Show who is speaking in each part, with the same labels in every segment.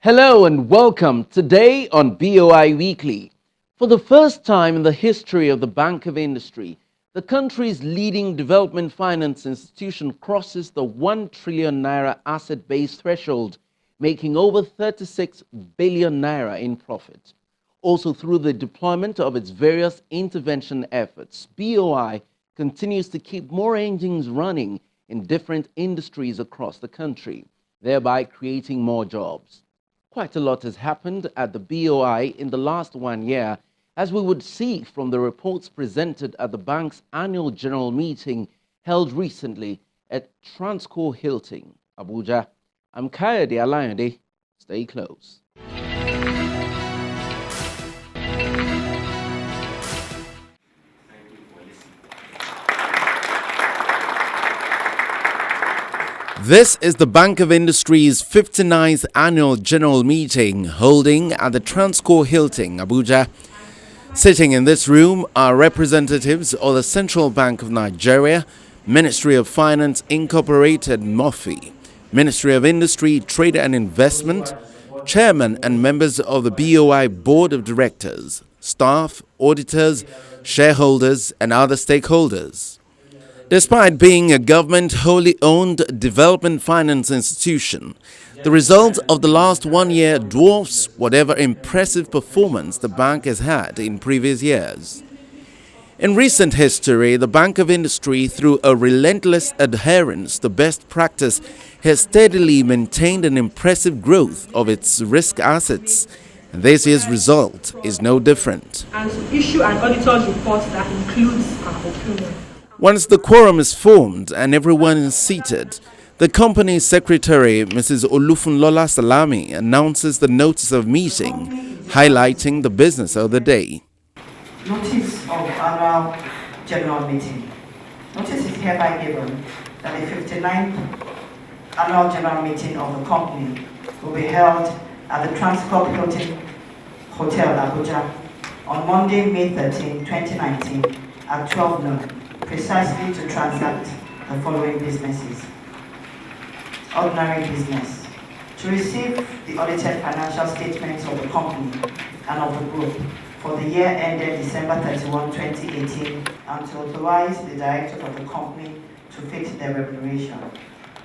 Speaker 1: Hello and welcome today on BoI Weekly. For the first time in the history of the Bank of Industry, the country's leading development finance institution crosses the 1 trillion naira asset base threshold, making over 36 billion naira in profit. Also, through the deployment of its various intervention efforts, BoI continues to keep more engines running in different industries across the country, thereby creating more jobs. Quite a lot has happened at the BoI in the last 1 year, as we would see from the reports presented at the bank's annual general meeting held recently at Transcorp Hilton, Abuja. I'm Kayode Alayande. Stay close. This is the Bank of Industry's 59th annual general meeting holding at the Transcorp Hilton, Abuja. Sitting in this room are representatives of the Central Bank of Nigeria, Ministry of Finance Incorporated (MOFI), Ministry of Industry, Trade and Investment, chairman and members of the BoI Board of Directors, staff, auditors, shareholders and other stakeholders. Despite being a government wholly owned development finance institution, the result of the last 1 year dwarfs whatever impressive performance the bank has had in previous years. In recent history, the Bank of Industry, through a relentless adherence to best practice, has steadily maintained an impressive growth of its risk assets. And this year's result is no different.
Speaker 2: And to issue an auditor's report that includes our opinion.
Speaker 1: Once the quorum is formed and everyone is seated, the company secretary, Mrs. Olufunlola Salami, announces the notice of meeting, highlighting the business of the day.
Speaker 3: Notice of annual general meeting. Notice is hereby given that the 59th annual general meeting of the company will be held at the Transcorp Hilton Hotel, Abuja, on Monday, May 13, 2019, at 12 noon. Precisely to transact the following businesses. Ordinary business. To receive the audited financial statements of the company and of the group for the year ended December 31, 2018, and to authorize the directors of the company to fix their remuneration.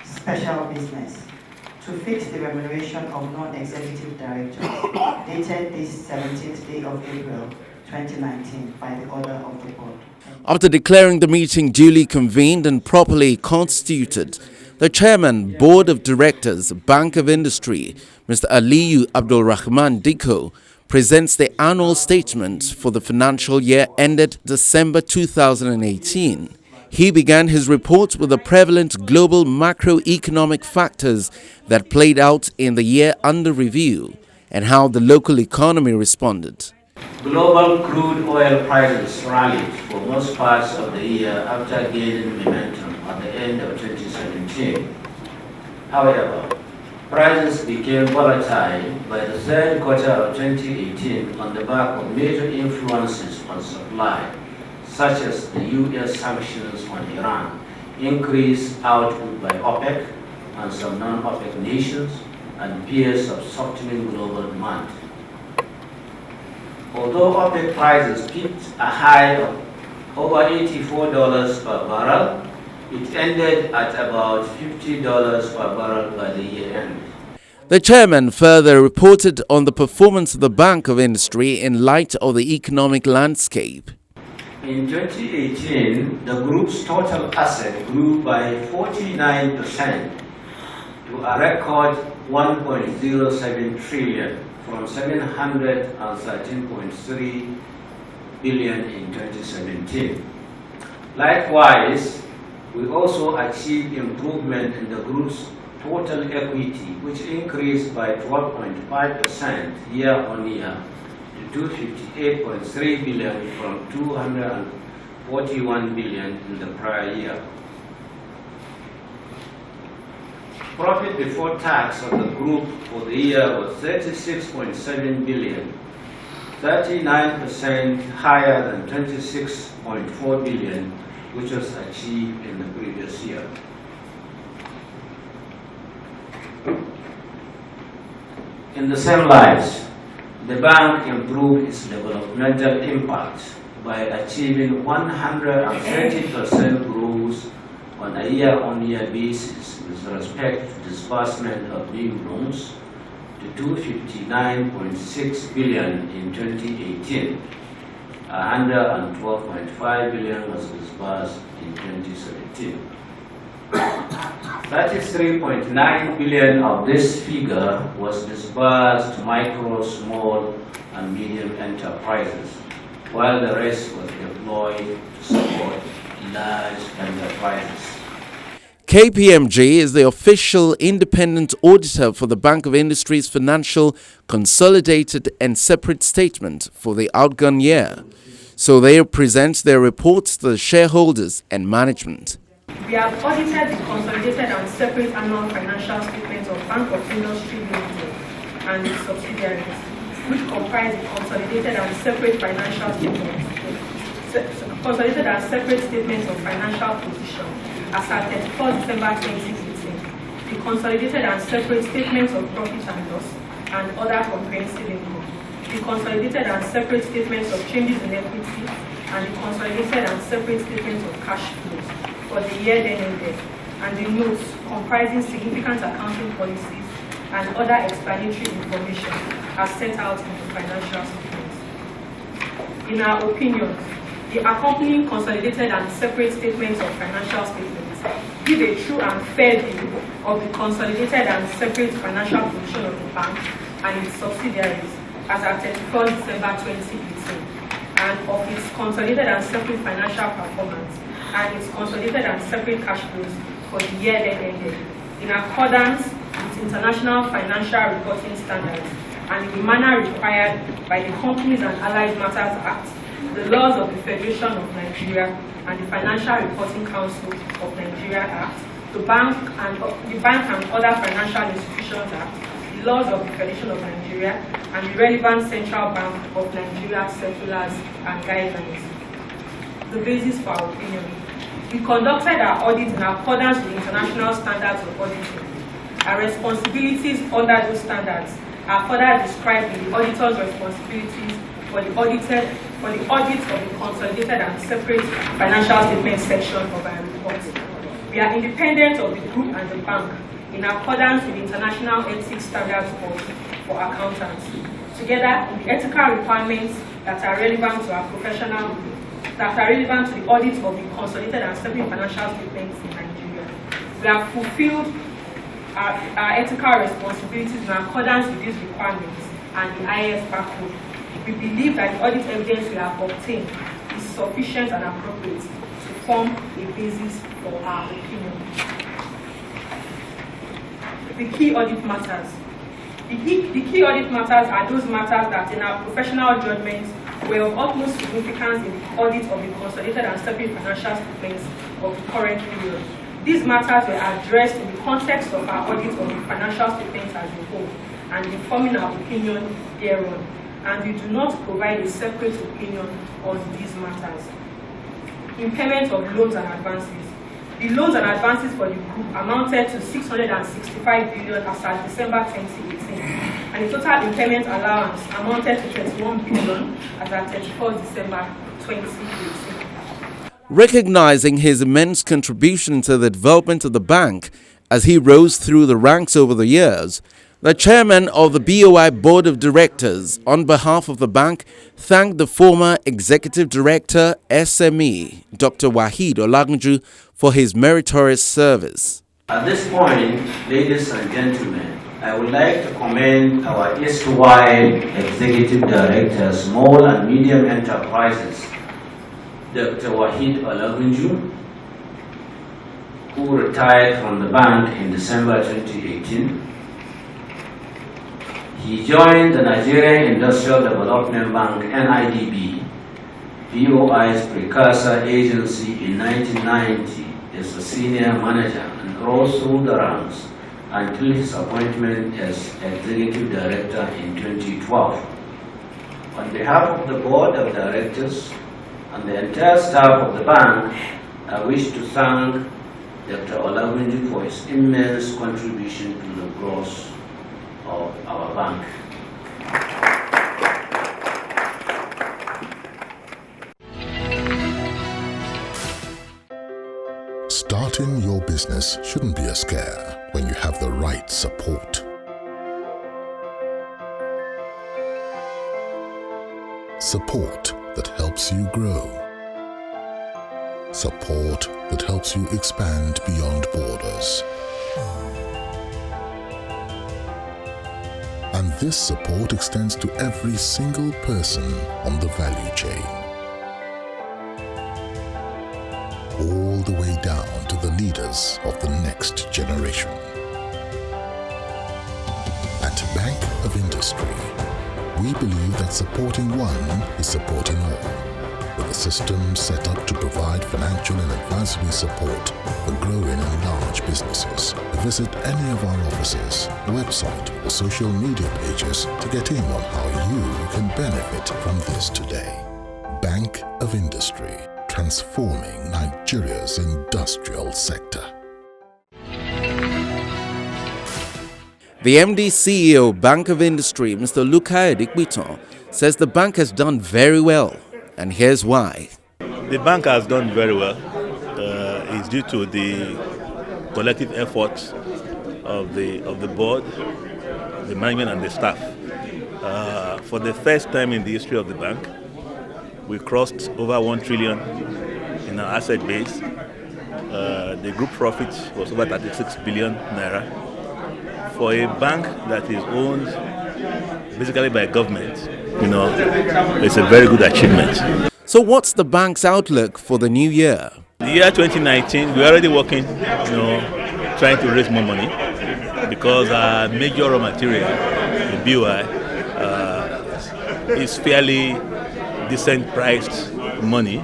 Speaker 3: Special business. To fix the remuneration of non-executive directors, dated this 17th day of April, 2019, by the order of the board.
Speaker 1: After declaring the meeting duly convened and properly constituted, the Chairman, Board of Directors, Bank of Industry, Mr. Aliyu Abdul Rahman Diko, presents the annual statement for the financial year ended December 2018. He began his report with the prevalent global macroeconomic factors that played out in the year under review and how the local economy responded.
Speaker 4: Global crude oil prices rallied for most parts of the year after gaining momentum at the end of 2017. However, prices became volatile by the third quarter of 2018 on the back of major influences on supply, such as the U.S. sanctions on Iran, increased output by OPEC and some non-OPEC nations, and fears of softening global demand. Although OPEC prices peaked a high of over $84 per barrel, it ended at about $50 per barrel by the year end.
Speaker 1: The chairman further reported on the performance of the Bank of Industry in light of the economic landscape.
Speaker 4: In 2018, the group's total asset grew by 49% to a record 1.07 trillion. From 713.3 billion in 2017. Likewise, we also achieved improvement in the group's total equity, which increased by 12.5% year-on-year to 258.3 billion from 241 billion in the prior year. Profit before tax of the group for the year was 36.7 billion, 39% higher than 26.4 billion, which was achieved in the previous year. In the same light, the bank improved its developmental impact by achieving 130% growth on a year-on-year basis with respect to disbursement of new loans to 259.6 billion in 2018. 112.5 billion was disbursed in 2017. 33.9 billion of this figure was disbursed to micro, small, and medium enterprises, while the rest was deployed to support large enterprises.
Speaker 1: KPMG is the official independent auditor for the Bank of Industry's financial consolidated and separate statement for the outgone year, so they present their reports to the shareholders and management.
Speaker 2: We have audited the consolidated and separate annual financial statements of Bank of Industry Limited and its subsidiaries, which comprise the consolidated and separate financial statements, consolidated and separate statements of financial position as at 31st December 2018, the consolidated and separate statements of profit and loss and other comprehensive income, the consolidated and separate statements of changes in equity, and the consolidated and separate statements of cash flows for the year then ended, and the notes comprising significant accounting policies and other explanatory information as set out in the financial statements. In our opinion, the accompanying consolidated and separate statements of financial statements give a true and fair view of the consolidated and separate financial position of the bank and its subsidiaries as at 31st December 2018, and of its consolidated and separate financial performance and its consolidated and separate cash flows for the year then ended, in accordance with international financial reporting standards and in the manner required by the Companies and Allied Matters Act, the laws of the Federation of Nigeria and the Financial Reporting Council of Nigeria Act, the Bank and Other Financial Institutions Act, the laws of the Federation of Nigeria, and the relevant Central Bank of Nigeria circulars and guidelines. The basis for our opinion. We conducted our audit in accordance with international standards of auditing. Our responsibilities under those standards are further described in the auditor's responsibilities for the audit of the consolidated and separate financial statement section of our report. We are independent of the group and the bank in accordance with the International Ethics Standards Board for accountants, together with the ethical requirements that are relevant to our professional, that are relevant to the audit of the consolidated and separate financial statements in Nigeria. We have fulfilled our ethical responsibilities in accordance with these requirements and the IAS code. We believe that the audit evidence we have obtained is sufficient and appropriate to form a basis for our opinion. The key audit matters. The key audit matters are those matters that, in our professional judgment, were of utmost significance in the audit of the consolidated and separate financial statements of the current period. These matters were addressed in the context of our audit of the financial statements as a whole and informing our opinion thereon, and we do not provide a separate opinion on these matters. Impairment of loans and advances. The loans and advances for the group amounted to 665 billion as at December 2018, and the total impairment allowance amounted to 31 billion as at 31st December 2018.
Speaker 1: Recognizing his immense contribution to the development of the bank as he rose through the ranks over the years, the chairman of the BoI Board of Directors, on behalf of the bank, thanked the former Executive Director, SME, Dr. Waheed Olagunju, for his meritorious service.
Speaker 4: At this point, ladies and gentlemen, I would like to commend our erstwhile Executive Director, Small and Medium Enterprises, Dr. Waheed Olagunju, who retired from the bank in December 2018. He joined the Nigerian Industrial Development Bank, NIDB, BoI's precursor agency, in 1990 as a senior manager and rose through the ranks until his appointment as Executive Director in 2012. On behalf of the Board of Directors and the entire staff of the bank, I wish to thank Dr. Olagunju for his immense contribution to the growth of our bank.
Speaker 5: Starting your business shouldn't be a scare when you have the right support. Support that helps you grow. Support that helps you expand beyond borders. And this support extends to every single person on the value chain. All the way down to the leaders of the next generation. At Bank of Industry, we believe that supporting one is supporting all, with a system set up to provide financial and advisory support for growing and large businesses. Visit any of our offices, website, or social media pages to get in on how you can benefit from this today. Bank of Industry, transforming Nigeria's industrial sector.
Speaker 1: The MD CEO, Bank of Industry, Mr. Lukai Adikbiton, says the bank has done very well, and here's why.
Speaker 6: The bank has done very well. It's due to the collective efforts of the board, the management, and the staff. For the first time in the history of the bank, we crossed over 1 trillion in our asset base. The group profit was over 36 billion naira. For a bank that is owned basically by government, it's a very good achievement.
Speaker 1: So what's the bank's outlook for the new year?
Speaker 6: The year 2019, we're already working, trying to raise more money because our major raw material, the BoI, is fairly decent priced money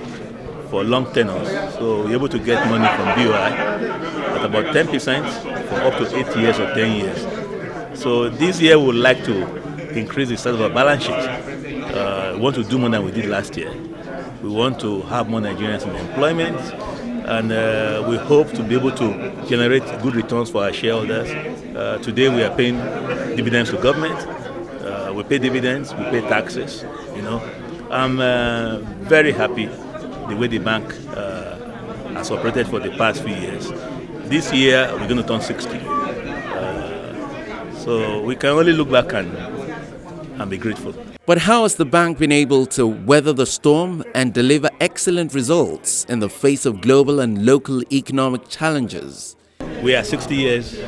Speaker 6: for long tenors. So we're able to get money from BoI at about 10% for up to 8 years or 10 years. So this year we would like to increase the size of our balance sheet. We want to do more than we did last year. We want to have more Nigerians in employment, and we hope to be able to generate good returns for our shareholders. Today we are paying dividends to government. We pay dividends, we pay taxes. I'm very happy the way the bank has operated for the past few years. This year we're going to turn 60. So we can only look back and be grateful.
Speaker 1: But how has the bank been able to weather the storm and deliver excellent results in the face of global and local economic challenges?
Speaker 6: We are 60 years,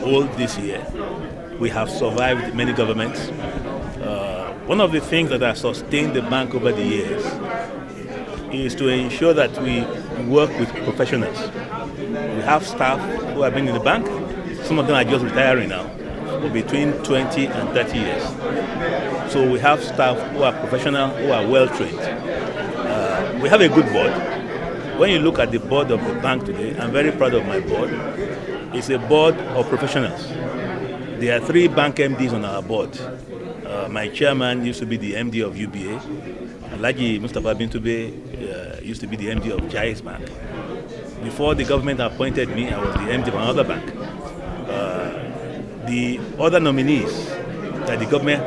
Speaker 6: old this year. We have survived many governments. One of the things that has sustained the bank over the years is to ensure that we work with professionals. We have staff who have been in the bank. Some of them are just retiring now, for between 20 and 30 years. So we have staff who are professional, who are well trained. We have a good board. When you look at the board of the bank today, I'm very proud of my board. It's a board of professionals. There are 3 bank MDs on our board. My chairman used to be the MD of UBA. Alhaji Mustafa Bintube used to be the MD of Jais Bank. Before the government appointed me, I was the MD of another bank. The other nominees that the government,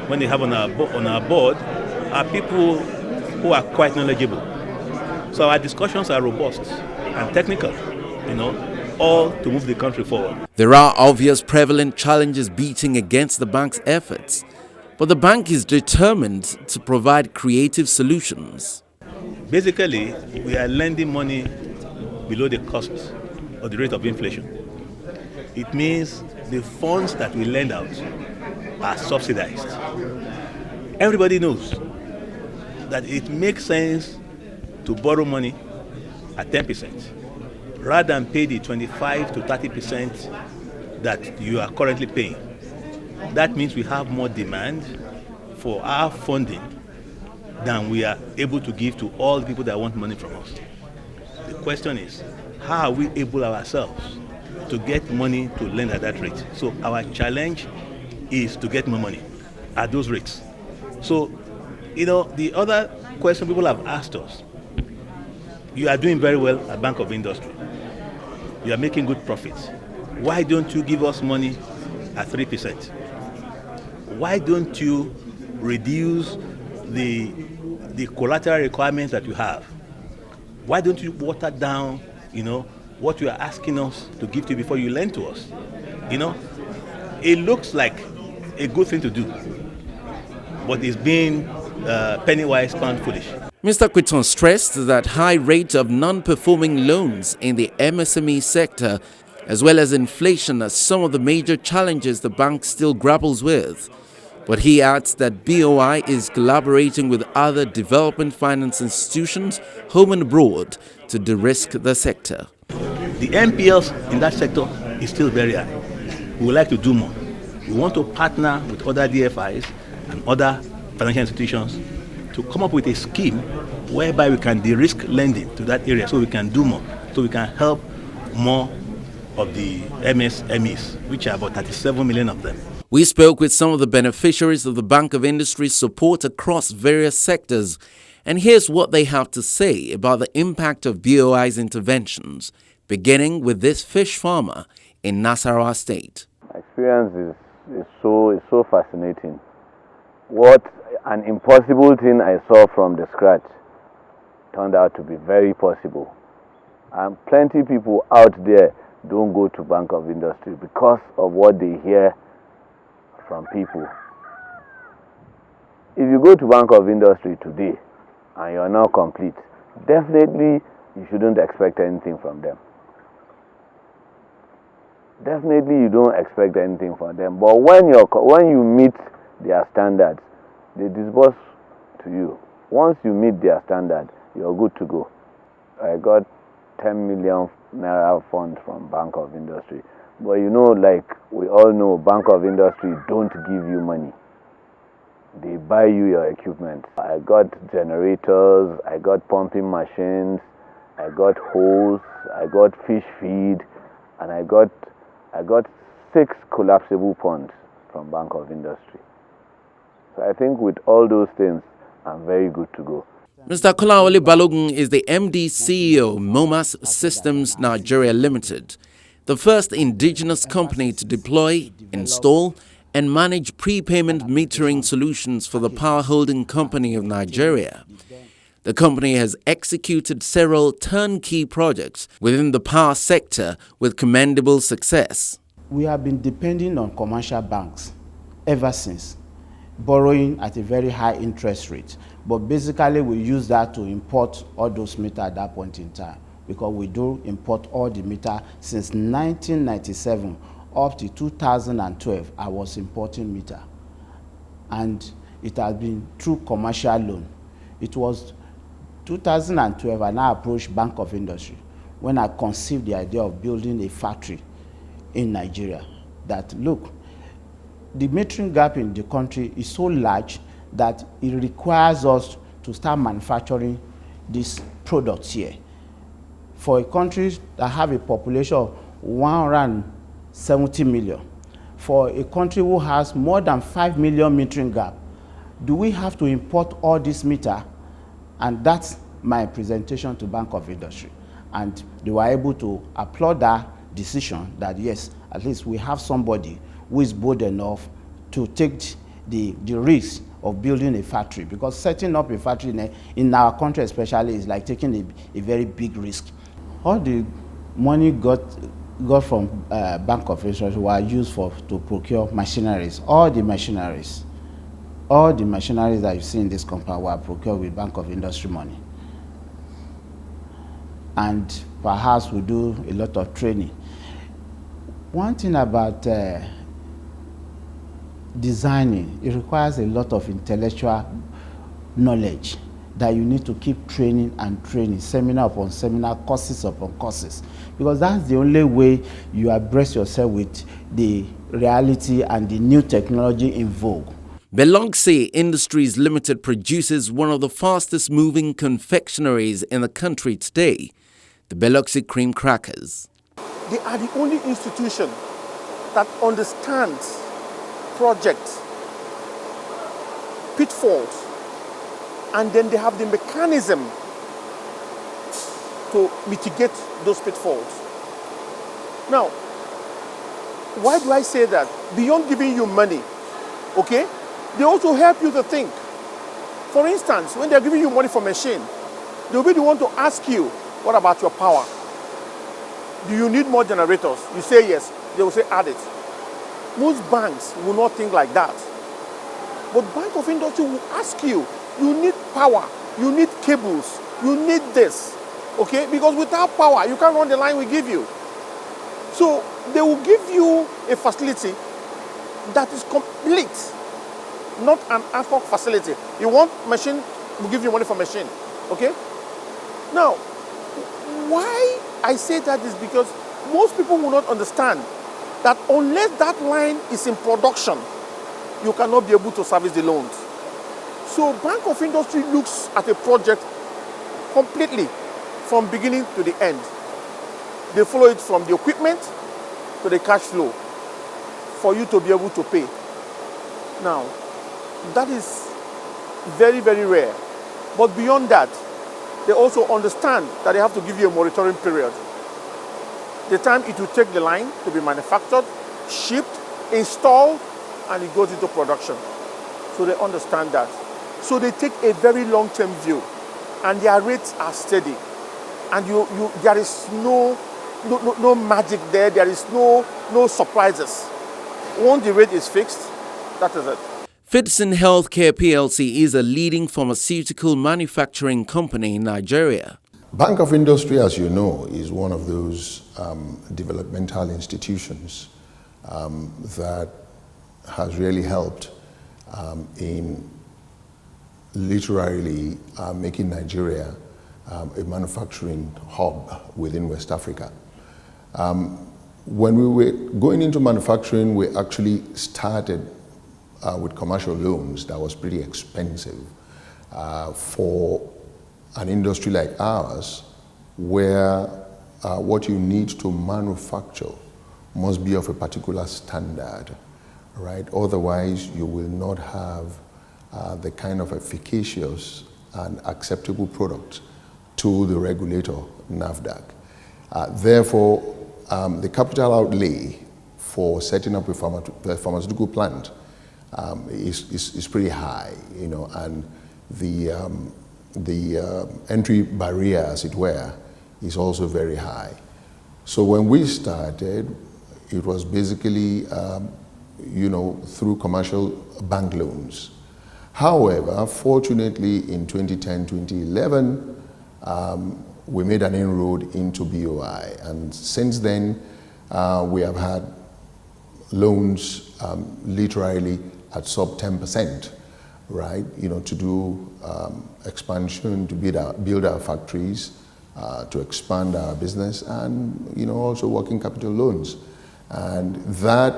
Speaker 6: when they have on our board, are people who are quite knowledgeable. So our discussions are robust and technical, all to move the country forward.
Speaker 1: There are obvious prevalent challenges beating against the bank's efforts, but the bank is determined to provide creative solutions.
Speaker 6: Basically, we are lending money below the cost or the rate of inflation. It means the funds that we lend out are subsidized. Everybody knows that it makes sense to borrow money at 10% rather than pay the 25 to 30% that you are currently paying. That means we have more demand for our funding than we are able to give to all the people that want money from us. The question is, how are we able ourselves to get money to lend at that rate? So our challenge is to get more money at those rates. So, the other question people have asked us, you are doing very well at Bank of Industry. You are making good profits. Why don't you give us money at 3%. Why don't you reduce the collateral requirements that you have? Why don't you water down, what you are asking us to give to you before you lend to us? It looks like a good thing to do, but it's being penny wise, pound foolish.
Speaker 1: Mr. Quiton stressed that high rate of non-performing loans in the MSME sector, as well as inflation, are some of the major challenges the bank still grapples with. But he adds that BoI is collaborating with other development finance institutions, home and abroad, to de-risk the sector.
Speaker 6: The NPLs in that sector is still very high. We would like to do more. We want to partner with other DFIs and other financial institutions to come up with a scheme whereby we can de-risk lending to that area so we can do more, so we can help more of the MSMEs, which are about 37 million of them.
Speaker 1: We spoke with some of the beneficiaries of the Bank of Industry's support across various sectors, and here's what they have to say about the impact of BoI's interventions, beginning with this fish farmer in Nasarawa State.
Speaker 7: Experience is so fascinating. What an impossible thing I saw from the scratch turned out to be very possible. And plenty of people out there don't go to Bank of Industry because of what they hear from people. If you go to Bank of Industry today and you're now complete, definitely you shouldn't expect anything from them. Definitely you don't expect anything from them. But when you meet their standards, they disburse to you. Once you meet their standard, you're good to go. I got 10 million naira funds from Bank of Industry. But like we all know, Bank of Industry don't give you money. They buy you your equipment. I got generators, I got pumping machines, I got hose, I got fish feed, and I got 6 collapsible ponds from Bank of Industry. So I think with all those things, I'm very good to go.
Speaker 1: Mr. Kolawole Balogun is the MD CEO of Momas Systems Nigeria Limited, the first indigenous company to deploy, install, and manage prepayment metering solutions for the Power Holding Company of Nigeria. The company has executed several turnkey projects within the power sector with commendable success.
Speaker 8: We have been depending on commercial banks ever since, borrowing at a very high interest rate. But basically we use that to import all those meters at that point in time, because we do import all the meter since 1997 up to 2012. I was importing meter, and it has been through commercial loan. It was 2012 and I approached Bank of Industry when I conceived the idea of building a factory in Nigeria. That look, the metering gap in the country is so large that it requires us to start manufacturing these products here. For a country that have a population of 170 million, for a country who has more than 5 million metering gap, do we have to import all this meter? And that's my presentation to Bank of Industry. And they were able to applaud that decision that yes, at least we have somebody who is bold enough to take the risk of building a factory, because setting up a factory in our country especially is like taking a very big risk. All the money got from Bank of Industry were used to procure machineries. All the machineries that you see in this company were procured with Bank of Industry money. And perhaps we do a lot of training. One thing about designing, it requires a lot of intellectual knowledge that you need to keep training and training, seminar upon seminar, courses upon courses, because that's the only way you abreast yourself with the reality and the new technology in vogue.
Speaker 1: Belongse Industries Limited produces one of the fastest moving confectionaries in the country today, the Belongse Cream Crackers.
Speaker 9: They are the only institution that understands projects, pitfalls, and then they have the mechanism to mitigate those pitfalls. Now, Why do I say that? Beyond giving you money, okay, they also help you to think. For instance, when they're giving you money for machine, they'll be the one to ask you, what about your power? Do you need more generators? You say yes, they will say add it. Most banks will not think like that. But Bank of Industry will ask you, you need power, you need cables, you need this, okay? Because without power, you can't run the line we give you. So they will give you a facility that is complete, not an ad hoc facility. You want machine, we'll give you money for machine, okay? Now, why I say that is because most people will not understand that unless that line is in production, you cannot be able to service the loans. So Bank of Industry looks at a project completely from beginning to the end. They follow it from the equipment to the cash flow for you to be able to pay. Now, that is very, very rare. But beyond that, they also understand that they have to give you a moratorium period. The time it will take the line to be manufactured, shipped, installed, and it goes into production. So they understand that. So they take a very long-term view, and their rates are steady. And there is no magic there. There is no surprises. Once the rate is fixed, that is it.
Speaker 1: Fitson Healthcare PLC is a leading pharmaceutical manufacturing company in Nigeria.
Speaker 5: Bank of Industry, as you know, is one of those developmental institutions that has really helped in literally making Nigeria a manufacturing hub within West Africa. When we were going into manufacturing, we actually started with commercial loans that was pretty expensive for an industry like ours, where what you need to manufacture must be of a particular standard, right? Otherwise, you will not have the kind of efficacious and acceptable product to the regulator, NAFDAC. Therefore, the capital outlay for setting up a pharmaceutical plant is pretty high, you know, and the entry barrier, as it were, is also very high. So when we started, it was basically, you know, through commercial bank loans. However, fortunately, in 2010, 2011, we made an inroad into BoI, and since then, we have had loans literally at sub 10%, right? You know, to do expansion, to build our factories, to expand our business, and, you know, also working capital loans. And that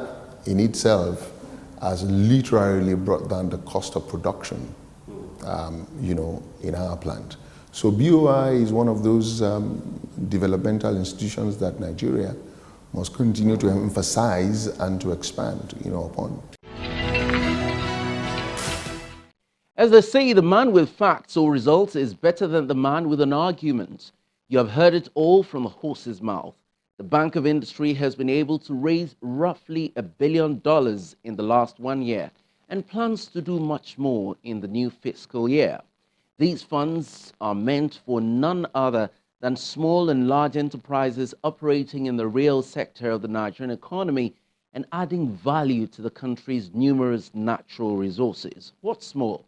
Speaker 5: in itself has literally brought down the cost of production, you know, in our plant. So BoI is one of those developmental institutions that Nigeria must continue to emphasize and to expand, you know, upon.
Speaker 1: As they say, the man with facts or results is better than the man with an argument. You have heard it all from the horse's mouth. The Bank of Industry has been able to raise roughly $1 billion in the last 1 year and plans to do much more in the new fiscal year. These funds are meant for none other than small and large enterprises operating in the real sector of the Nigerian economy and adding value to the country's numerous natural resources. What's more,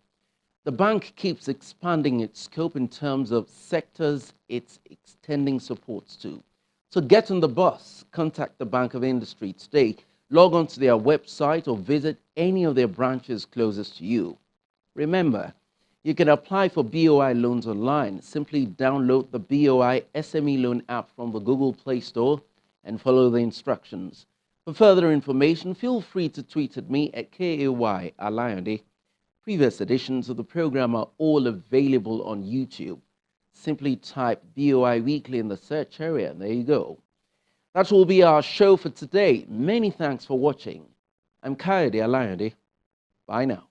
Speaker 1: the bank keeps expanding its scope in terms of sectors it's extending supports to. So get on the bus, contact the Bank of Industry today, log on to their website or visit any of their branches closest to you. Remember, you can apply for BoI loans online. Simply download the BoI SME loan app from the Google Play Store and follow the instructions. For further information, feel free to tweet at me at KAY Alayande. Previous editions of the program are all available on YouTube. Simply type BoI Weekly in the search area, and there you go. That will be our show for today. Many thanks for watching. I'm Kayode Alayande. Bye now.